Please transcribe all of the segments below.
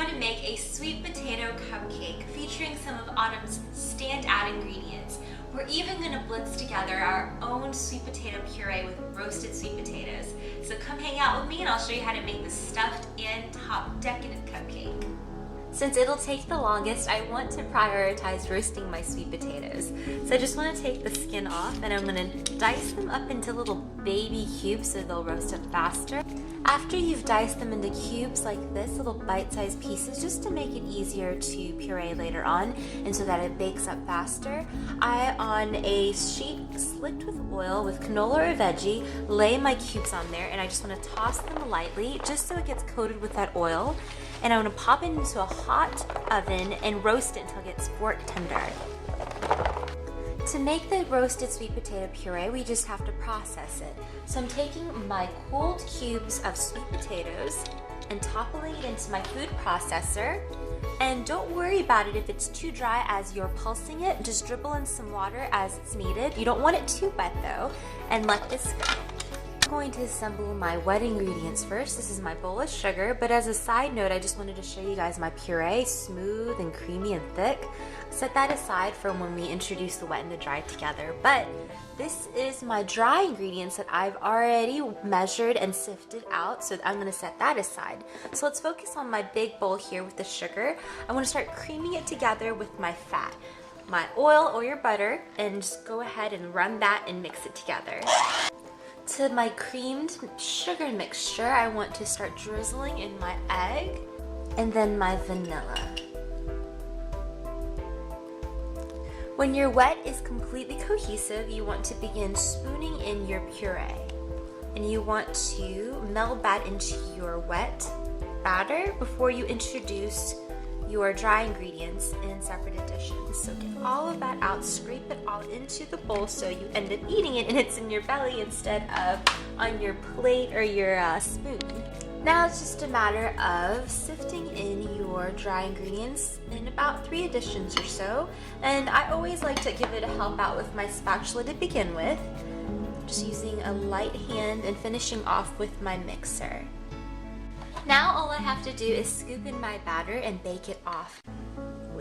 going to make a sweet potato cupcake featuring some of Autumn's standout ingredients. We're even going to blitz together our own sweet potato puree with roasted sweet potatoes. So come hang out with me and I'll show you how to make this stuffed and top decadent cupcake. Since it'll take the longest, I want to prioritize roasting my sweet potatoes. So I just want to take the skin off and I'm going to dice them up into little baby cubes so they'll roast up faster. After you've diced them into cubes like this, little bite-sized pieces, just to make it easier to puree later on and so that it bakes up faster, I, on a sheet slicked with oil with canola or veggie, lay my cubes on there and I just want to toss them lightly just so it gets coated with that oil. And I'm going to pop it into a hot oven and roast it until it gets fork tender. To make the roasted sweet potato puree, we just have to process it. So I'm taking my cooled cubes of sweet potatoes and toppling it into my food processor. And don't worry about it if it's too dry as you're pulsing it. Just dribble in some water as it's needed. You don't want it too wet though, and let this go. I'm going to assemble my wet ingredients first. This is my bowl of sugar, but as a side note, I just wanted to show you guys my puree, smooth and creamy and thick. Set that aside for when we introduce the wet and the dry together. But this is my dry ingredients that I've already measured and sifted out, so I'm going to set that aside. So let's focus on my big bowl here with the sugar. I want to start creaming it together with my fat, my oil or your butter, and just go ahead and run that and mix it together. To my creamed sugar mixture, I want to start drizzling in my egg and then my vanilla. When your wet is completely cohesive, you want to begin spooning in your puree. And you want to meld that into your wet batter before you introduce your dry ingredients in separate additions. So get all of that out, scrape it all into the bowl so you end up eating it and it's in your belly instead of on your plate or your spoon. Now it's just a matter of sifting in your dry ingredients in about 3 additions or so. And I always like to give it a help out with my spatula to begin with. Just using a light hand and finishing off with my mixer. Now all I have to do is scoop in my batter and bake it off.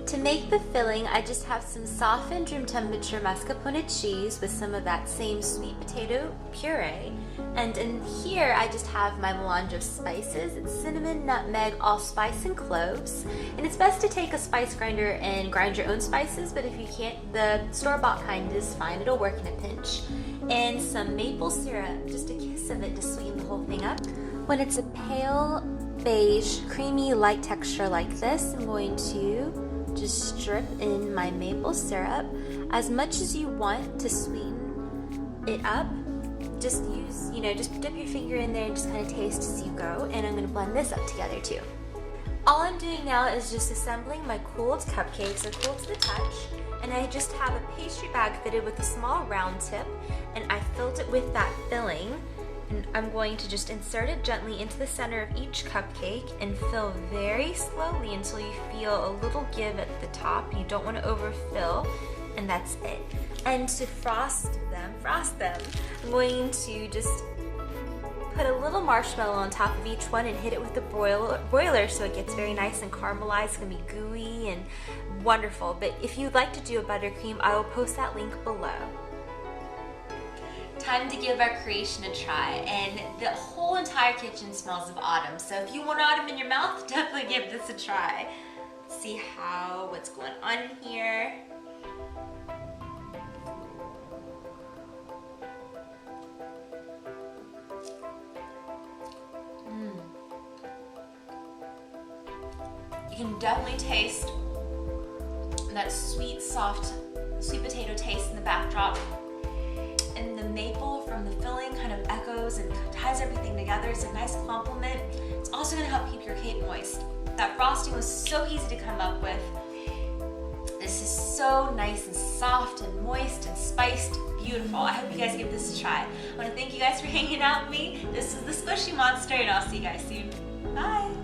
To make the filling, I just have some softened room temperature mascarpone cheese with some of that same sweet potato puree. And in here I just have my melange of spices. It's cinnamon, nutmeg, allspice, and cloves. And it's best to take a spice grinder and grind your own spices, but if you can't, the store-bought kind is fine. It'll work in a pinch. And some maple syrup, just a kiss of it to sweeten the whole thing up. When it's a pale beige, creamy, light texture like this, I'm going to just strip in my maple syrup as much as you want to sweeten it up. Just use, just dip your finger in there and just kind of taste as you go. And I'm going to blend this up together too. All I'm doing now is just assembling my cooled cupcakes. They're cool to the touch. And I just have a pastry bag fitted with a small round tip. And I filled it with that filling. And I'm going to just insert it gently into the center of each cupcake and fill very slowly until you feel a little give at the top. You don't want to overfill, and that's it. And to frost them, I'm going to just put a little marshmallow on top of each one and hit it with the broiler so it gets very nice and caramelized. It's going to be gooey and wonderful. But if you'd like to do a buttercream, I will post that link below. Time to give our creation a try, and the whole entire kitchen smells of autumn, so if you want autumn in your mouth, definitely give this a try. See what's going on here. You can definitely taste that sweet, soft, sweet potato taste in the backdrop. And the maple from the filling kind of echoes and ties everything together. It's a nice complement. It's also going to help keep your cake moist. That frosting was so easy to come up with. This is so nice and soft and moist and spiced. Beautiful. I hope you guys give this a try. I want to thank you guys for hanging out with me. This is the Squishy Monster, and I'll see you guys soon. Bye!